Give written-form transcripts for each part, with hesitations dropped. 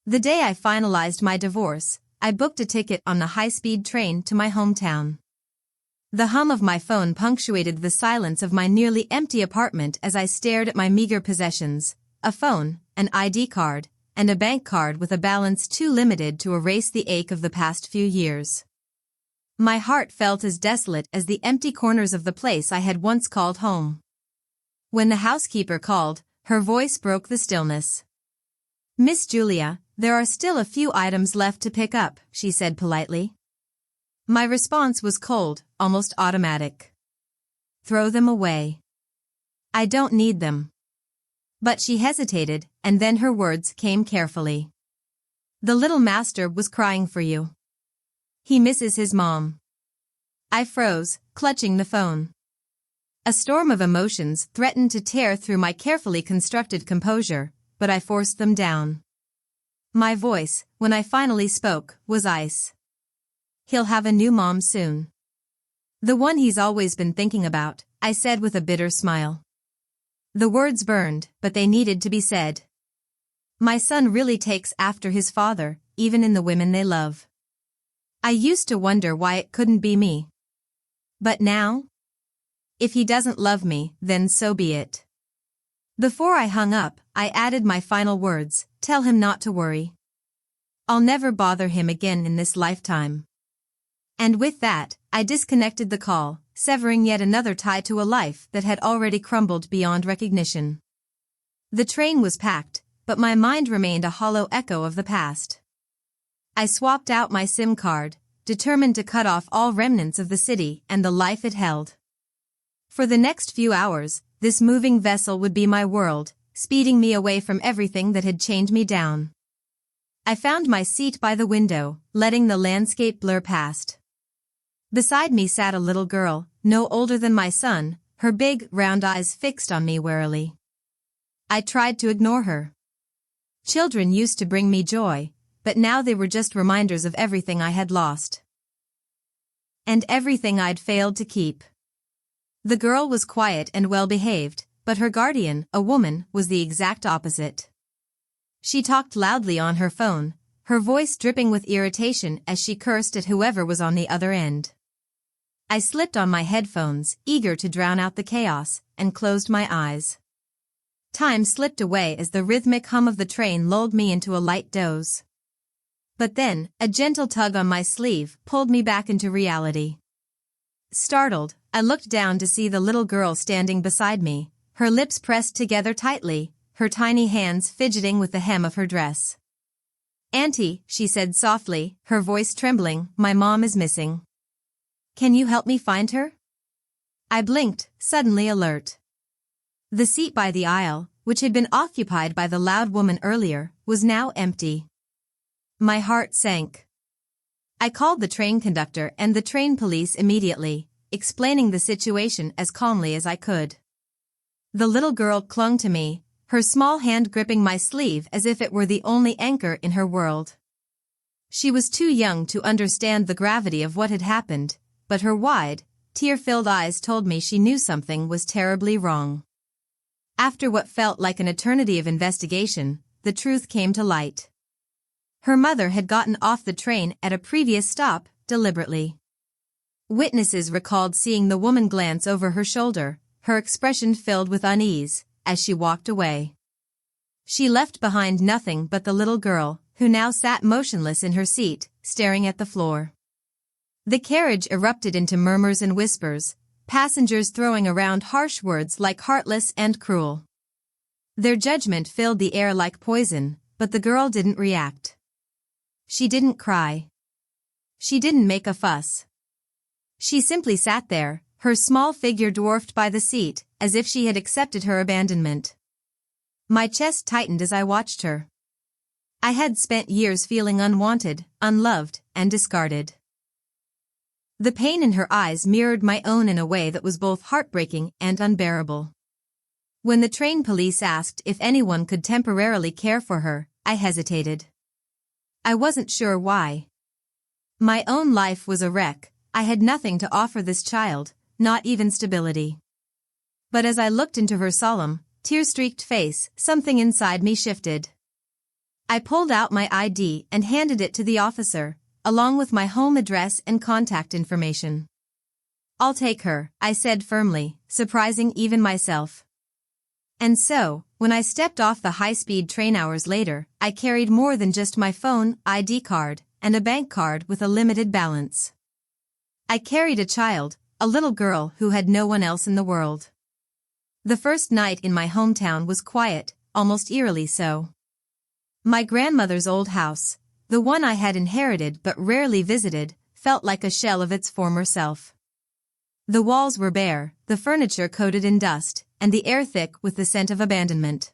The day I finalized my divorce, I booked a ticket on the high-speed train to my hometown. The hum of my phone punctuated the silence of my nearly empty apartment as I stared at my meager possessions, a phone, an ID card, and a bank card with a balance too limited to erase the ache of the past few years. My heart felt as desolate as the empty corners of the place I had once called home. When the housekeeper called, her voice broke the stillness. "Miss Julia, there are still a few items left to pick up," she said politely. My response was cold, almost automatic. "Throw them away. I don't need them." But she hesitated, and then her words came carefully. "The little master was crying for you. He misses his mom." I froze, clutching the phone. A storm of emotions threatened to tear through my carefully constructed composure, but I forced them down. My voice, when I finally spoke, was ice. "He'll have a new mom soon. The one he's always been thinking about," I said with a bitter smile. The words burned, but they needed to be said. My son really takes after his father, even in the women they love. I used to wonder why it couldn't be me. But now? If he doesn't love me, then so be it. Before I hung up, I added my final words: "Tell him not to worry. I'll never bother him again in this lifetime." And with that, I disconnected the call, severing yet another tie to a life that had already crumbled beyond recognition. The train was packed, but my mind remained a hollow echo of the past. I swapped out my SIM card, determined to cut off all remnants of the city and the life it held. For the next few hours, this moving vessel would be my world, speeding me away from everything that had chained me down. I found my seat by the window, letting the landscape blur past. Beside me sat a little girl, no older than my son, her big, round eyes fixed on me warily. I tried to ignore her. Children used to bring me joy, but now they were just reminders of everything I had lost. And everything I'd failed to keep. The girl was quiet and well-behaved, but her guardian, a woman, was the exact opposite. She talked loudly on her phone, her voice dripping with irritation as she cursed at whoever was on the other end. I slipped on my headphones, eager to drown out the chaos, and closed my eyes. Time slipped away as the rhythmic hum of the train lulled me into a light doze. But then, a gentle tug on my sleeve pulled me back into reality. Startled, I looked down to see the little girl standing beside me, her lips pressed together tightly, her tiny hands fidgeting with the hem of her dress. "Auntie," she said softly, her voice trembling, "my mom is missing. Can you help me find her?" I blinked, suddenly alert. The seat by the aisle, which had been occupied by the loud woman earlier, was now empty. My heart sank. I called the train conductor and the train police immediately, explaining the situation as calmly as I could. The little girl clung to me, her small hand gripping my sleeve as if it were the only anchor in her world. She was too young to understand the gravity of what had happened, but her wide, tear-filled eyes told me she knew something was terribly wrong. After what felt like an eternity of investigation, the truth came to light. Her mother had gotten off the train at a previous stop, deliberately. Witnesses recalled seeing the woman glance over her shoulder, her expression filled with unease, as she walked away. She left behind nothing but the little girl, who now sat motionless in her seat, staring at the floor. The carriage erupted into murmurs and whispers, passengers throwing around harsh words like heartless and cruel. Their judgment filled the air like poison, but the girl didn't react. She didn't cry. She didn't make a fuss. She simply sat there, her small figure dwarfed by the seat, as if she had accepted her abandonment. My chest tightened as I watched her. I had spent years feeling unwanted, unloved, and discarded. The pain in her eyes mirrored my own in a way that was both heartbreaking and unbearable. When the train police asked if anyone could temporarily care for her, I hesitated. I wasn't sure why. My own life was a wreck, I had nothing to offer this child, not even stability. But as I looked into her solemn, tear-streaked face, something inside me shifted. I pulled out my ID and handed it to the officer, along with my home address and contact information. "I'll take her," I said firmly, surprising even myself. And so, when I stepped off the high-speed train hours later, I carried more than just my phone, ID card, and a bank card with a limited balance. I carried a child, a little girl who had no one else in the world. The first night in my hometown was quiet, almost eerily so. My grandmother's old house, the one I had inherited but rarely visited, felt like a shell of its former self. The walls were bare, the furniture coated in dust, and the air thick with the scent of abandonment.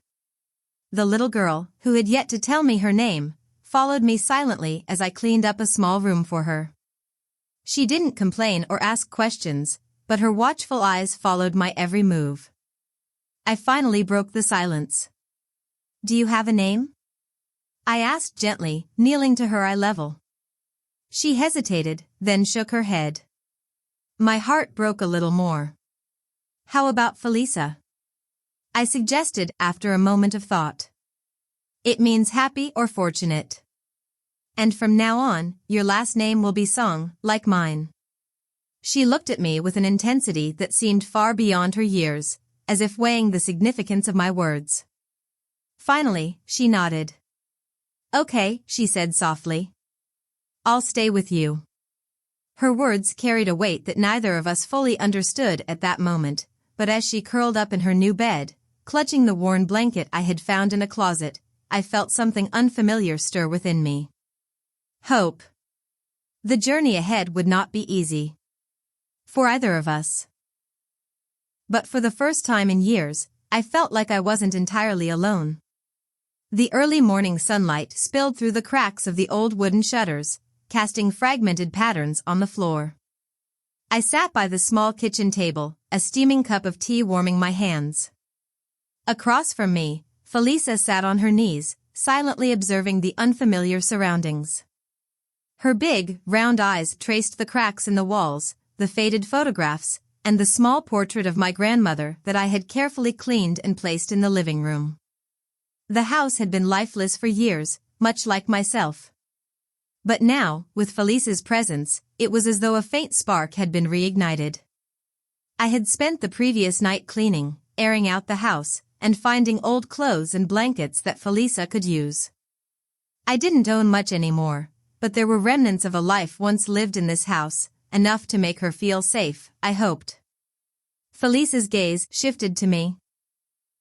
The little girl, who had yet to tell me her name, followed me silently as I cleaned up a small room for her. She didn't complain or ask questions, but her watchful eyes followed my every move. I finally broke the silence. "Do you have a name?" I asked gently, kneeling to her eye level. She hesitated, then shook her head. My heart broke a little more. "How about Felisa?" I suggested after a moment of thought. "It means happy or fortunate. And from now on, your last name will be Song, like mine." She looked at me with an intensity that seemed far beyond her years, as if weighing the significance of my words. Finally, she nodded. "Okay," she said softly. "I'll stay with you." Her words carried a weight that neither of us fully understood at that moment, but as she curled up in her new bed, clutching the worn blanket I had found in a closet, I felt something unfamiliar stir within me. Hope. The journey ahead would not be easy. For either of us. But for the first time in years, I felt like I wasn't entirely alone. The early morning sunlight spilled through the cracks of the old wooden shutters, casting fragmented patterns on the floor. I sat by the small kitchen table, a steaming cup of tea warming my hands. Across from me, Felisa sat on her knees, silently observing the unfamiliar surroundings. Her big, round eyes traced the cracks in the walls, the faded photographs, and the small portrait of my grandmother that I had carefully cleaned and placed in the living room. The house had been lifeless for years, much like myself. But now, with Felisa's presence, it was as though a faint spark had been reignited. I had spent the previous night cleaning, airing out the house, and finding old clothes and blankets that Felisa could use. I didn't own much anymore, but there were remnants of a life once lived in this house, enough to make her feel safe, I hoped. Felisa's gaze shifted to me.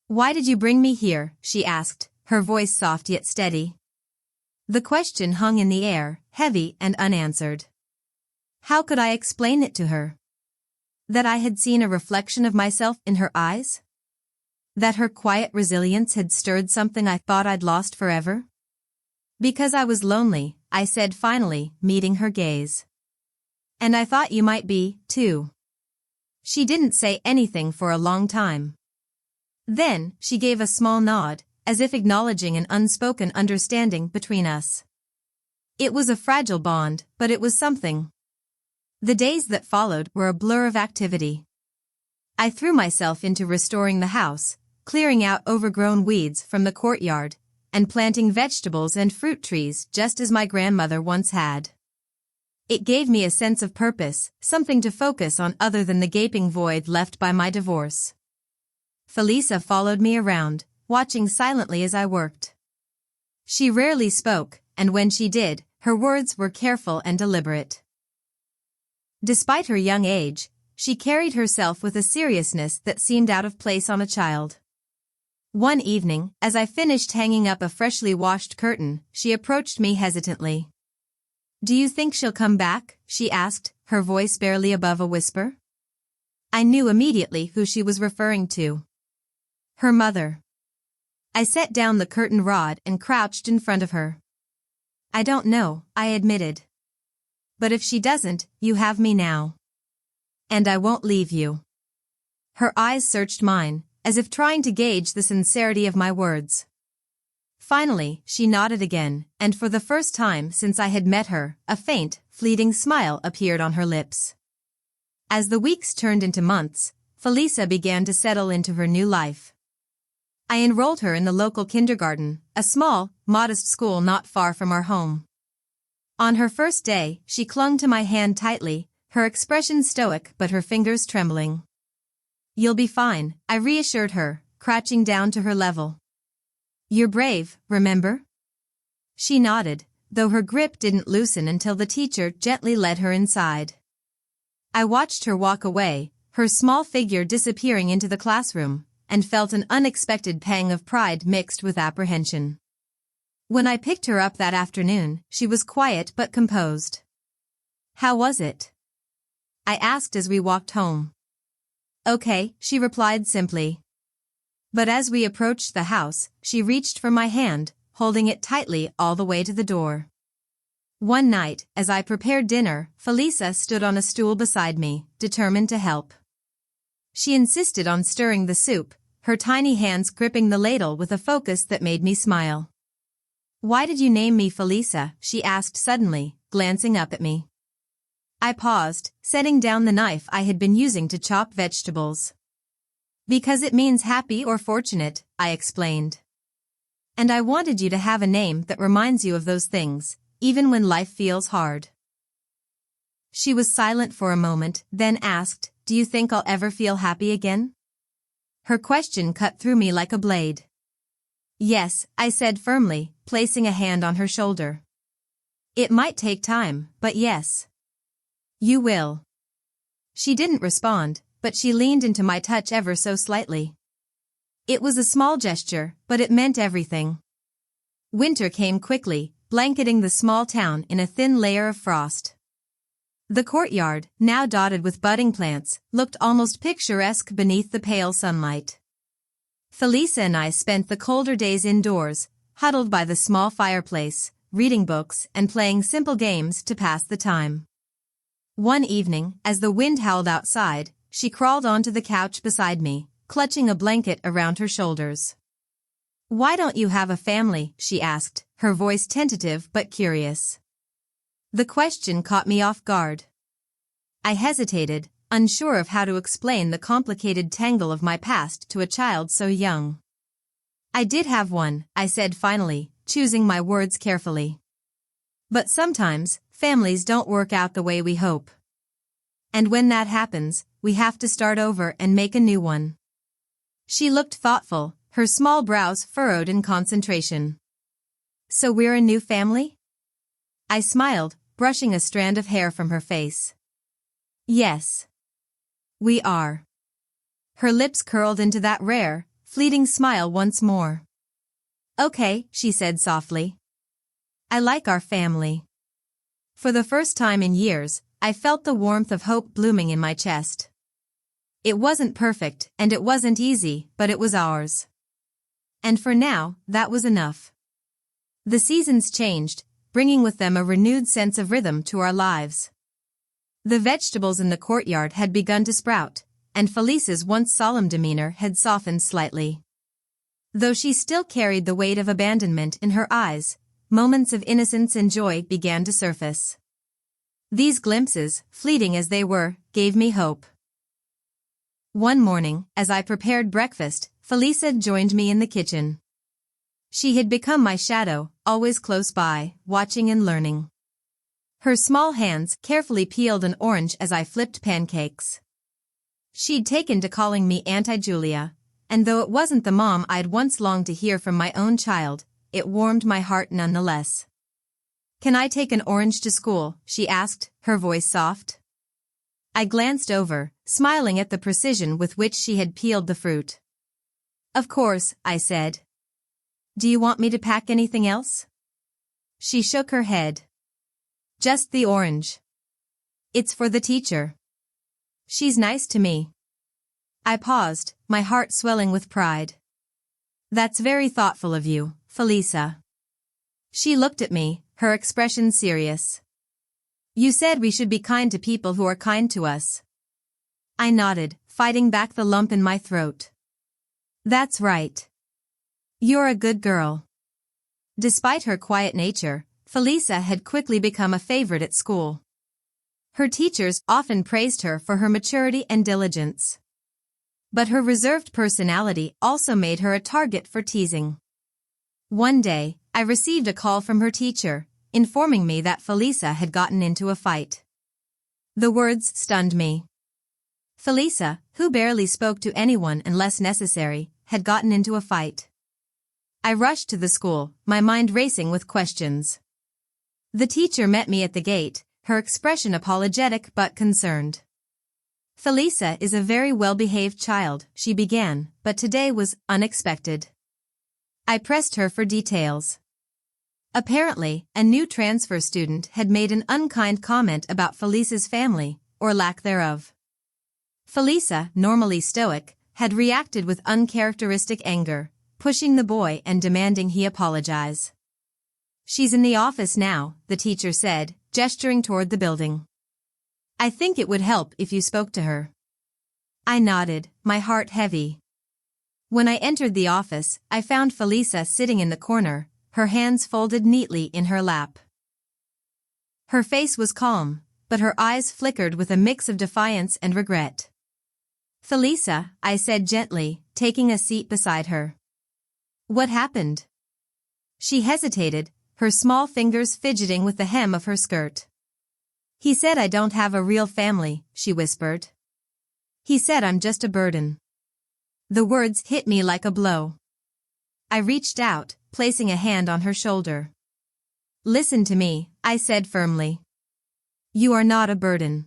"Why did you bring me here?" she asked, her voice soft yet steady. The question hung in the air, heavy and unanswered. How could I explain it to her? That I had seen a reflection of myself in her eyes? That her quiet resilience had stirred something I thought I'd lost forever? "Because I was lonely," I said finally, meeting her gaze. "And I thought you might be, too." She didn't say anything for a long time. Then, she gave a small nod, as if acknowledging an unspoken understanding between us. It was a fragile bond, but it was something. The days that followed were a blur of activity. I threw myself into restoring the house, clearing out overgrown weeds from the courtyard, and planting vegetables and fruit trees just as my grandmother once had. It gave me a sense of purpose, something to focus on other than the gaping void left by my divorce. Felisa followed me around, watching silently as I worked. She rarely spoke, and when she did, her words were careful and deliberate. Despite her young age, she carried herself with a seriousness that seemed out of place on a child. One evening, as I finished hanging up a freshly washed curtain, she approached me hesitantly. "Do you think she'll come back?" she asked, her voice barely above a whisper. I knew immediately who she was referring to. Her mother. I set down the curtain rod and crouched in front of her. "I don't know," I admitted. "But if she doesn't, you have me now. And I won't leave you." Her eyes searched mine, as if trying to gauge the sincerity of my words. Finally, she nodded again, and for the first time since I had met her, a faint, fleeting smile appeared on her lips. As the weeks turned into months, Felisa began to settle into her new life. I enrolled her in the local kindergarten, a small, modest school not far from our home. On her first day, she clung to my hand tightly, her expression stoic but her fingers trembling. "You'll be fine," I reassured her, crouching down to her level. "You're brave, remember?" She nodded, though her grip didn't loosen until the teacher gently led her inside. I watched her walk away, her small figure disappearing into the classroom, and felt an unexpected pang of pride mixed with apprehension. When I picked her up that afternoon, she was quiet but composed. "How was it?" I asked as we walked home. "Okay," she replied simply. But as we approached the house, she reached for my hand, holding it tightly all the way to the door. One night, as I prepared dinner, Felisa stood on a stool beside me, determined to help. She insisted on stirring the soup, her tiny hands gripping the ladle with a focus that made me smile. "Why did you name me Felisa?" she asked suddenly, glancing up at me. I paused, setting down the knife I had been using to chop vegetables. "Because it means happy or fortunate," I explained. "And I wanted you to have a name that reminds you of those things, even when life feels hard." She was silent for a moment, then asked, "Do you think I'll ever feel happy again?" Her question cut through me like a blade. "Yes," I said firmly, placing a hand on her shoulder. "It might take time, but yes. You will." She didn't respond, but she leaned into my touch ever so slightly. It was a small gesture, but it meant everything. Winter came quickly, blanketing the small town in a thin layer of frost. The courtyard, now dotted with budding plants, looked almost picturesque beneath the pale sunlight. Felisa and I spent the colder days indoors, huddled by the small fireplace, reading books and playing simple games to pass the time. One evening, as the wind howled outside, she crawled onto the couch beside me, clutching a blanket around her shoulders. "Why don't you have a family?" she asked, her voice tentative but curious. The question caught me off guard. I hesitated, unsure of how to explain the complicated tangle of my past to a child so young. "I did have one," I said finally, choosing my words carefully. "But sometimes, families don't work out the way we hope. And when that happens, we have to start over and make a new one." She looked thoughtful, her small brows furrowed in concentration. "So we're a new family?" I smiled, brushing a strand of hair from her face. "Yes. We are." Her lips curled into that rare, fleeting smile once more. "Okay," she said softly. "I like our family." For the first time in years, I felt the warmth of hope blooming in my chest. It wasn't perfect, and it wasn't easy, but it was ours. And for now, that was enough. The seasons changed, bringing with them a renewed sense of rhythm to our lives. The vegetables in the courtyard had begun to sprout, and Felisa's once solemn demeanor had softened slightly. Though she still carried the weight of abandonment in her eyes, moments of innocence and joy began to surface. These glimpses, fleeting as they were, gave me hope. One morning, as I prepared breakfast, Felisa joined me in the kitchen. She had become my shadow, always close by, watching and learning. Her small hands carefully peeled an orange as I flipped pancakes. She'd taken to calling me Auntie Julia, and though it wasn't the mom I'd once longed to hear from my own child, it warmed my heart nonetheless. "Can I take an orange to school?" she asked, her voice soft. I glanced over, smiling at the precision with which she had peeled the fruit. "Of course," I said. "Do you want me to pack anything else?" She shook her head. "Just the orange. It's for the teacher. She's nice to me." I paused, my heart swelling with pride. "That's very thoughtful of you, Felisa." She looked at me, her expression serious. "You said we should be kind to people who are kind to us." I nodded, fighting back the lump in my throat. "That's right. You're a good girl." Despite her quiet nature, Felisa had quickly become a favorite at school. Her teachers often praised her for her maturity and diligence. But her reserved personality also made her a target for teasing. One day, I received a call from her teacher, informing me that Felisa had gotten into a fight. The words stunned me. Felisa, who barely spoke to anyone unless necessary, had gotten into a fight. I rushed to the school, my mind racing with questions. The teacher met me at the gate, her expression apologetic but concerned. Felisa is a very well-behaved child, she began, but today was unexpected. I pressed her for details. Apparently, a new transfer student had made an unkind comment about Felisa's family, or lack thereof. Felisa, normally stoic, had reacted with uncharacteristic anger, pushing the boy and demanding he apologize. She's in the office now, the teacher said, gesturing toward the building. I think it would help if you spoke to her. I nodded, my heart heavy. When I entered the office, I found Felisa sitting in the corner, her hands folded neatly in her lap. Her face was calm, but her eyes flickered with a mix of defiance and regret. Felisa, I said gently, taking a seat beside her. What happened? She hesitated, her small fingers fidgeting with the hem of her skirt. He said I don't have a real family, she whispered. He said I'm just a burden. The words hit me like a blow. I reached out, placing a hand on her shoulder. Listen to me, I said firmly. You are not a burden.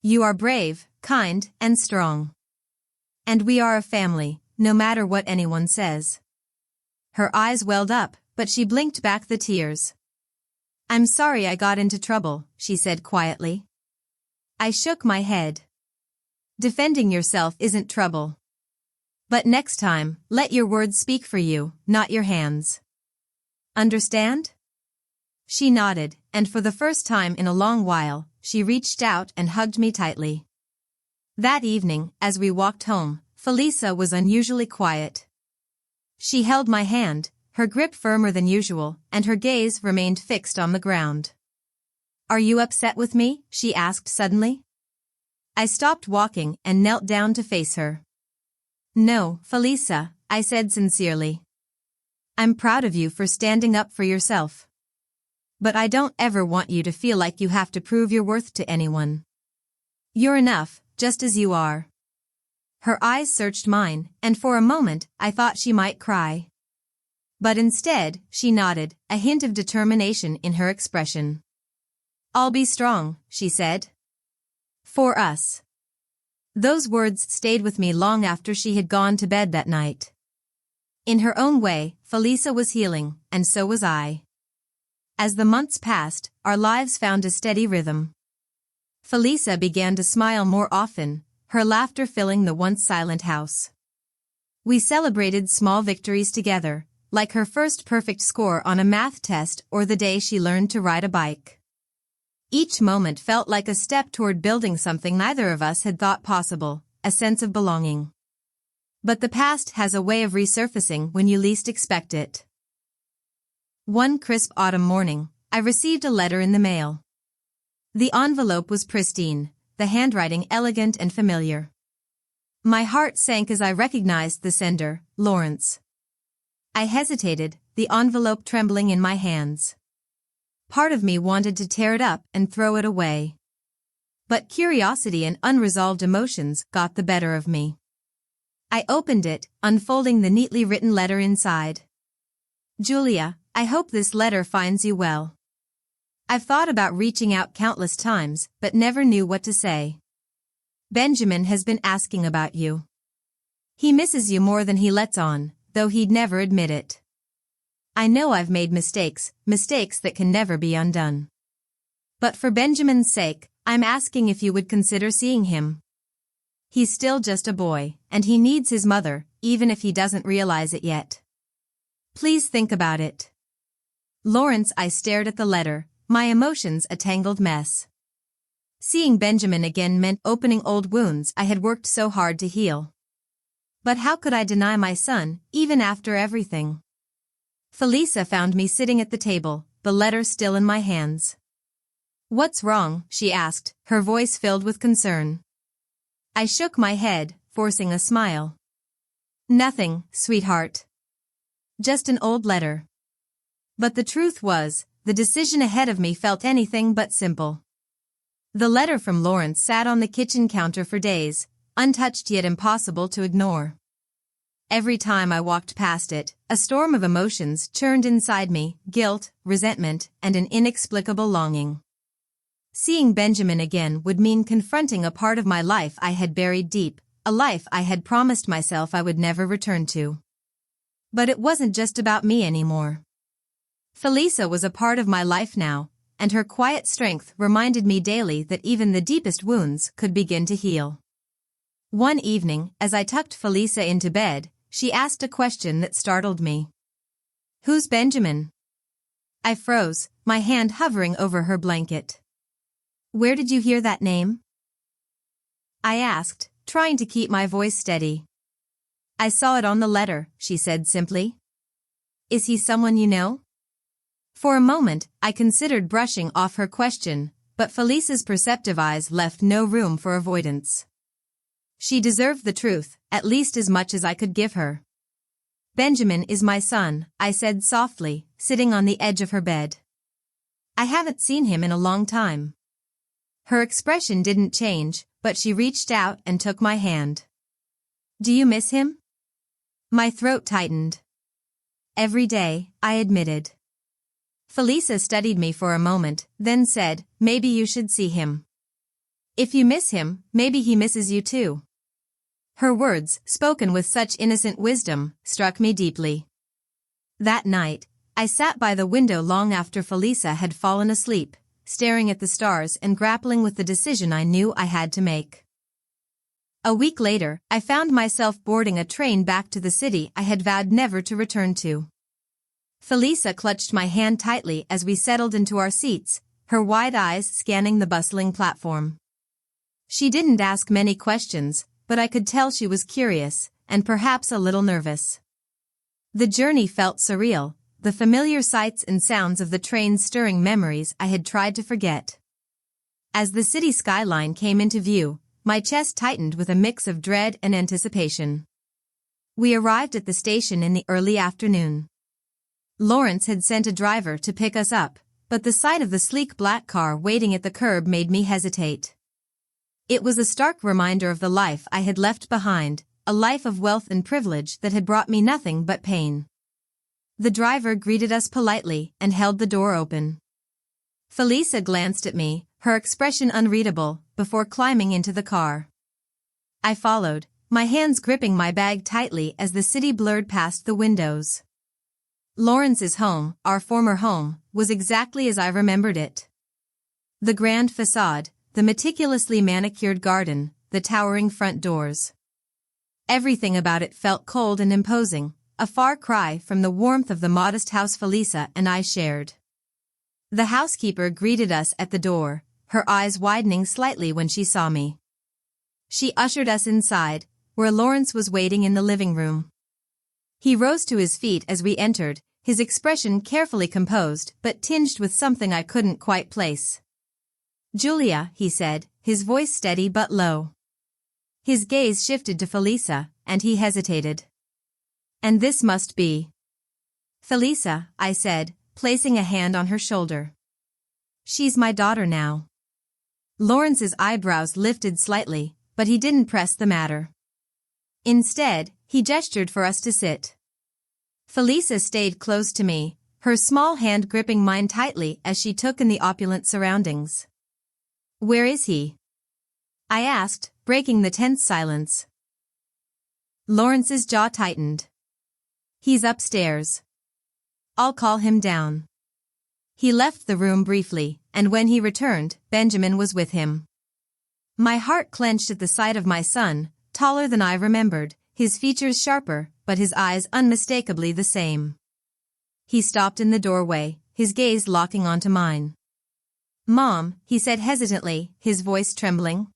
You are brave, kind, and strong. And we are a family, no matter what anyone says. Her eyes welled up, but she blinked back the tears. I'm sorry I got into trouble, she said quietly. I shook my head. Defending yourself isn't trouble. But next time, let your words speak for you, not your hands. Understand? She nodded, and for the first time in a long while, she reached out and hugged me tightly. That evening, as we walked home, Felisa was unusually quiet. She held my hand, her grip firmer than usual, and her gaze remained fixed on the ground. Are you upset with me? She asked suddenly. I stopped walking and knelt down to face her. No, Felisa, I said sincerely. I'm proud of you for standing up for yourself. But I don't ever want you to feel like you have to prove your worth to anyone. You're enough, just as you are. Her eyes searched mine, and for a moment I thought she might cry. But instead, she nodded, a hint of determination in her expression. I'll be strong, she said. For us. Those words stayed with me long after she had gone to bed that night. In her own way, Felisa was healing, and so was I. As the months passed, our lives found a steady rhythm. Felisa began to smile more often, her laughter filling the once silent house. We celebrated small victories together, like her first perfect score on a math test or the day she learned to ride a bike. Each moment felt like a step toward building something neither of us had thought possible, a sense of belonging. But the past has a way of resurfacing when you least expect it. One crisp autumn morning, I received a letter in the mail. The envelope was pristine, the handwriting elegant and familiar. My heart sank as I recognized the sender, Lawrence. I hesitated, the envelope trembling in my hands. Part of me wanted to tear it up and throw it away. But curiosity and unresolved emotions got the better of me. I opened it, unfolding the neatly written letter inside. Julia, I hope this letter finds you well. I've thought about reaching out countless times, but never knew what to say. Benjamin has been asking about you. He misses you more than he lets on, though he'd never admit it. I know I've made mistakes that can never be undone. But for Benjamin's sake, I'm asking if you would consider seeing him. He's still just a boy, and he needs his mother, even if he doesn't realize it yet. Please think about it. Lawrence. I stared at the letter, my emotions a tangled mess. Seeing Benjamin again meant opening old wounds I had worked so hard to heal. But how could I deny my son, even after everything? Felisa found me sitting at the table, the letter still in my hands. What's wrong? She asked, her voice filled with concern. I shook my head, forcing a smile. Nothing, sweetheart. Just an old letter. But the truth was, the decision ahead of me felt anything but simple. The letter from Lawrence sat on the kitchen counter for days, untouched yet impossible to ignore. Every time I walked past it, a storm of emotions churned inside me, guilt, resentment, and an inexplicable longing. Seeing Benjamin again would mean confronting a part of my life I had buried deep, a life I had promised myself I would never return to. But it wasn't just about me anymore. Felisa was a part of my life now, and her quiet strength reminded me daily that even the deepest wounds could begin to heal. One evening, as I tucked Felisa into bed, she asked a question that startled me. "Who's Benjamin?" I froze, my hand hovering over her blanket. "Where did you hear that name?" I asked, trying to keep my voice steady. "I saw it on the letter," she said simply. "Is he someone you know?" For a moment, I considered brushing off her question, but Felisa's perceptive eyes left no room for avoidance. She deserved the truth, at least as much as I could give her. "Benjamin is my son," I said softly, sitting on the edge of her bed. "I haven't seen him in a long time." Her expression didn't change, but she reached out and took my hand. "Do you miss him?" My throat tightened. "Every day," I admitted. Felisa studied me for a moment, then said, "Maybe you should see him. If you miss him, maybe he misses you too." Her words, spoken with such innocent wisdom, struck me deeply. That night, I sat by the window long after Felisa had fallen asleep, staring at the stars and grappling with the decision I knew I had to make. A week later, I found myself boarding a train back to the city I had vowed never to return to. Felisa clutched my hand tightly as we settled into our seats, her wide eyes scanning the bustling platform. She didn't ask many questions, but I could tell she was curious, and perhaps a little nervous. The journey felt surreal, the familiar sights and sounds of the train stirring memories I had tried to forget. As the city skyline came into view, my chest tightened with a mix of dread and anticipation. We arrived at the station in the early afternoon. Lawrence had sent a driver to pick us up, but the sight of the sleek black car waiting at the curb made me hesitate. It was a stark reminder of the life I had left behind, a life of wealth and privilege that had brought me nothing but pain. The driver greeted us politely and held the door open. Felisa glanced at me, her expression unreadable, before climbing into the car. I followed, my hands gripping my bag tightly as the city blurred past the windows. Lawrence's home, our former home, was exactly as I remembered it. The grand facade, the meticulously manicured garden, the towering front doors. Everything about it felt cold and imposing, a far cry from the warmth of the modest house Felisa and I shared. The housekeeper greeted us at the door, her eyes widening slightly when she saw me. She ushered us inside, where Lawrence was waiting in the living room. He rose to his feet as we entered, his expression carefully composed but tinged with something I couldn't quite place. "Julia," he said, his voice steady but low. His gaze shifted to Felisa, and he hesitated. "And this must be..." "Felisa," I said, placing a hand on her shoulder. "She's my daughter now." Lawrence's eyebrows lifted slightly, but he didn't press the matter. Instead, he gestured for us to sit. Felisa stayed close to me, her small hand gripping mine tightly as she took in the opulent surroundings. "Where is he?" I asked, breaking the tense silence. Lawrence's jaw tightened. "He's upstairs. I'll call him down." He left the room briefly, and when he returned, Benjamin was with him. My heart clenched at the sight of my son, taller than I remembered, his features sharper, but his eyes unmistakably the same. He stopped in the doorway, his gaze locking onto mine. "Mom," he said hesitantly, his voice trembling.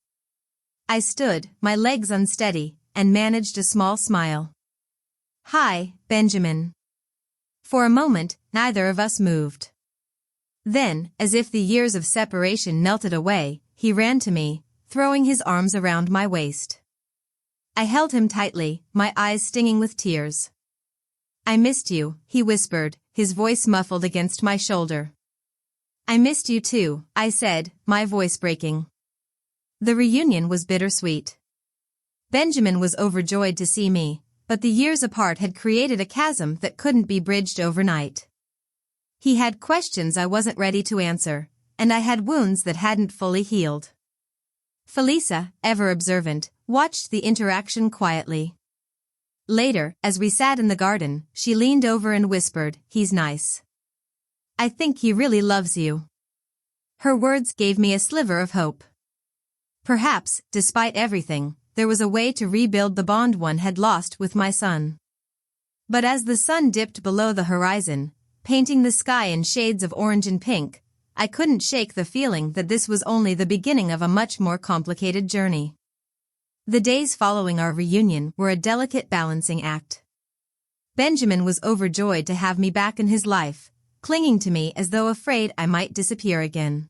I stood, my legs unsteady, and managed a small smile. "Hi, Benjamin." For a moment, neither of us moved. Then, as if the years of separation melted away, he ran to me, throwing his arms around my waist. I held him tightly, my eyes stinging with tears. I missed you, he whispered, his voice muffled against my shoulder. I missed you too, I said, my voice breaking. The reunion was bittersweet. Benjamin was overjoyed to see me, but the years apart had created a chasm that couldn't be bridged overnight. He had questions I wasn't ready to answer, and I had wounds that hadn't fully healed. Felisa, ever observant, watched the interaction quietly. Later, as we sat in the garden, she leaned over and whispered, "He's nice. I think he really loves you." Her words gave me a sliver of hope. Perhaps, despite everything, there was a way to rebuild the bond one had lost with my son. But as the sun dipped below the horizon, painting the sky in shades of orange and pink, I couldn't shake the feeling that this was only the beginning of a much more complicated journey. The days following our reunion were a delicate balancing act. Benjamin was overjoyed to have me back in his life, clinging to me as though afraid I might disappear again.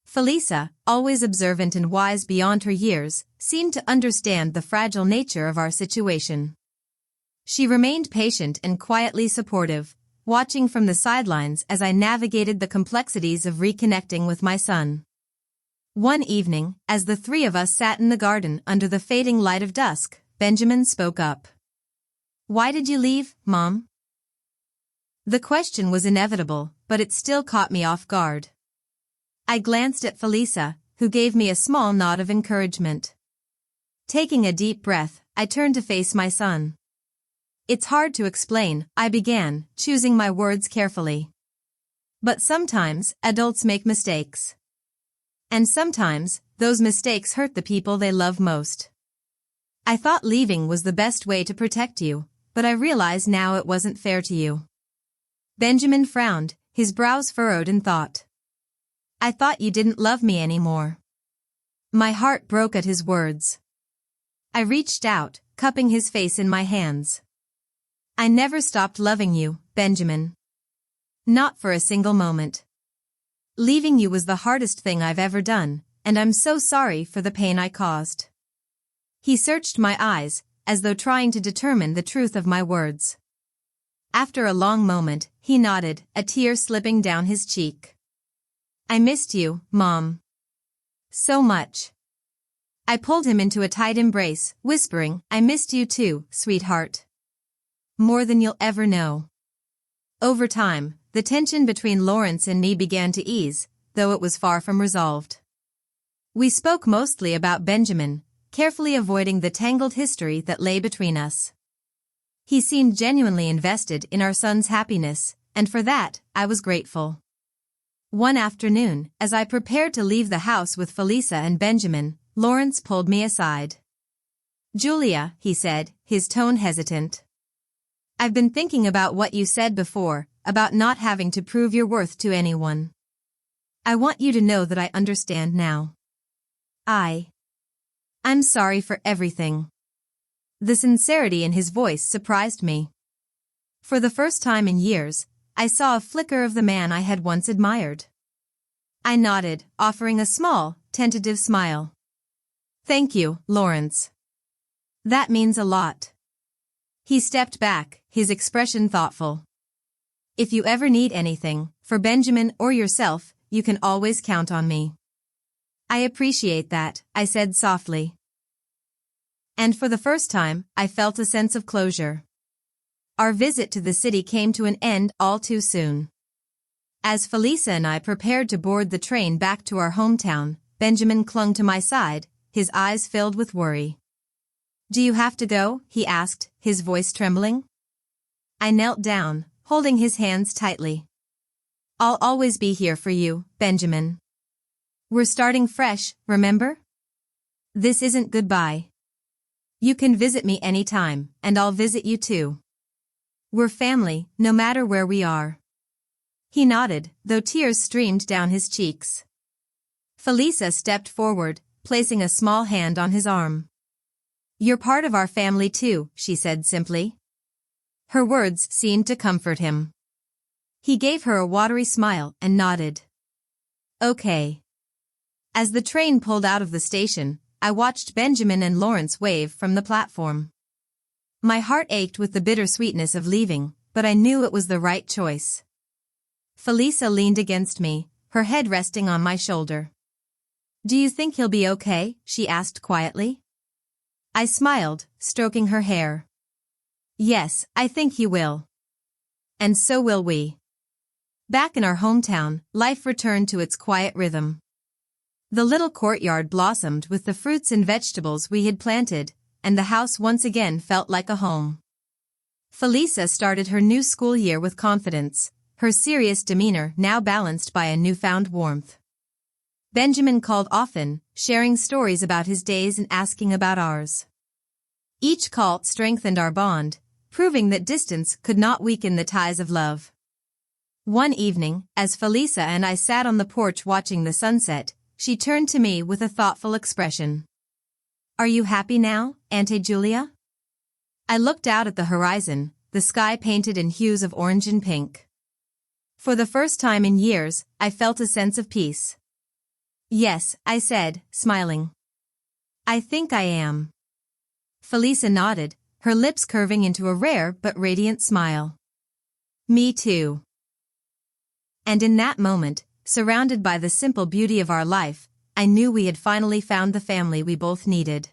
Felisa, always observant and wise beyond her years, seemed to understand the fragile nature of our situation. She remained patient and quietly supportive, watching from the sidelines as I navigated the complexities of reconnecting with my son. One evening, as the three of us sat in the garden under the fading light of dusk, Benjamin spoke up. "Why did you leave, Mom?" The question was inevitable, but it still caught me off guard. I glanced at Felisa, who gave me a small nod of encouragement. Taking a deep breath, I turned to face my son. "It's hard to explain," I began, choosing my words carefully. "But sometimes, adults make mistakes. And sometimes, those mistakes hurt the people they love most. I thought leaving was the best way to protect you, but I realize now it wasn't fair to you." Benjamin frowned, his brows furrowed in thought. "I thought you didn't love me anymore." My heart broke at his words. I reached out, cupping his face in my hands. "I never stopped loving you, Benjamin. Not for a single moment. Leaving you was the hardest thing I've ever done, and I'm so sorry for the pain I caused." He searched my eyes, as though trying to determine the truth of my words. After a long moment, he nodded, a tear slipping down his cheek. "I missed you, Mom. So much." I pulled him into a tight embrace, whispering, "I missed you too, sweetheart. More than you'll ever know." Over time, the tension between Lawrence and me began to ease, though it was far from resolved. We spoke mostly about Benjamin, carefully avoiding the tangled history that lay between us. He seemed genuinely invested in our son's happiness, and for that, I was grateful. One afternoon, as I prepared to leave the house with Felisa and Benjamin, Lawrence pulled me aside. "Julia," he said, his tone hesitant. "I've been thinking about what you said before, about not having to prove your worth to anyone. I want you to know that I understand now. I'm sorry for everything." The sincerity in his voice surprised me. For the first time in years, I saw a flicker of the man I had once admired. I nodded, offering a small, tentative smile. "Thank you, Lawrence. That means a lot." He stepped back, his expression thoughtful. "If you ever need anything, for Benjamin or yourself, you can always count on me." "I appreciate that," I said softly. And for the first time, I felt a sense of closure. Our visit to the city came to an end all too soon. As Felisa and I prepared to board the train back to our hometown, Benjamin clung to my side, his eyes filled with worry. "Do you have to go?" he asked, his voice trembling. I knelt down, holding his hands tightly. "I'll always be here for you, Benjamin. We're starting fresh, remember? This isn't goodbye. You can visit me anytime, and I'll visit you too. We're family, no matter where we are." He nodded, though tears streamed down his cheeks. Felisa stepped forward, placing a small hand on his arm. "You're part of our family too," she said simply. Her words seemed to comfort him. He gave her a watery smile and nodded. "Okay." As the train pulled out of the station, I watched Benjamin and Lawrence wave from the platform. My heart ached with the bittersweetness of leaving, but I knew it was the right choice. Felisa leaned against me, her head resting on my shoulder. "Do you think he'll be okay?" she asked quietly. I smiled, stroking her hair. "Yes, I think he will. And so will we." Back in our hometown, life returned to its quiet rhythm. The little courtyard blossomed with the fruits and vegetables we had planted, and the house once again felt like a home. Felisa started her new school year with confidence, her serious demeanor now balanced by a newfound warmth. Benjamin called often, sharing stories about his days and asking about ours. Each call strengthened our bond, proving that distance could not weaken the ties of love. One evening, as Felisa and I sat on the porch watching the sunset, she turned to me with a thoughtful expression. "Are you happy now, Auntie Julia?" I looked out at the horizon, the sky painted in hues of orange and pink. For the first time in years, I felt a sense of peace. "Yes," I said, smiling. "I think I am." Felisa nodded, her lips curving into a rare but radiant smile. "Me too." And in that moment, surrounded by the simple beauty of our life, I knew we had finally found the family we both needed.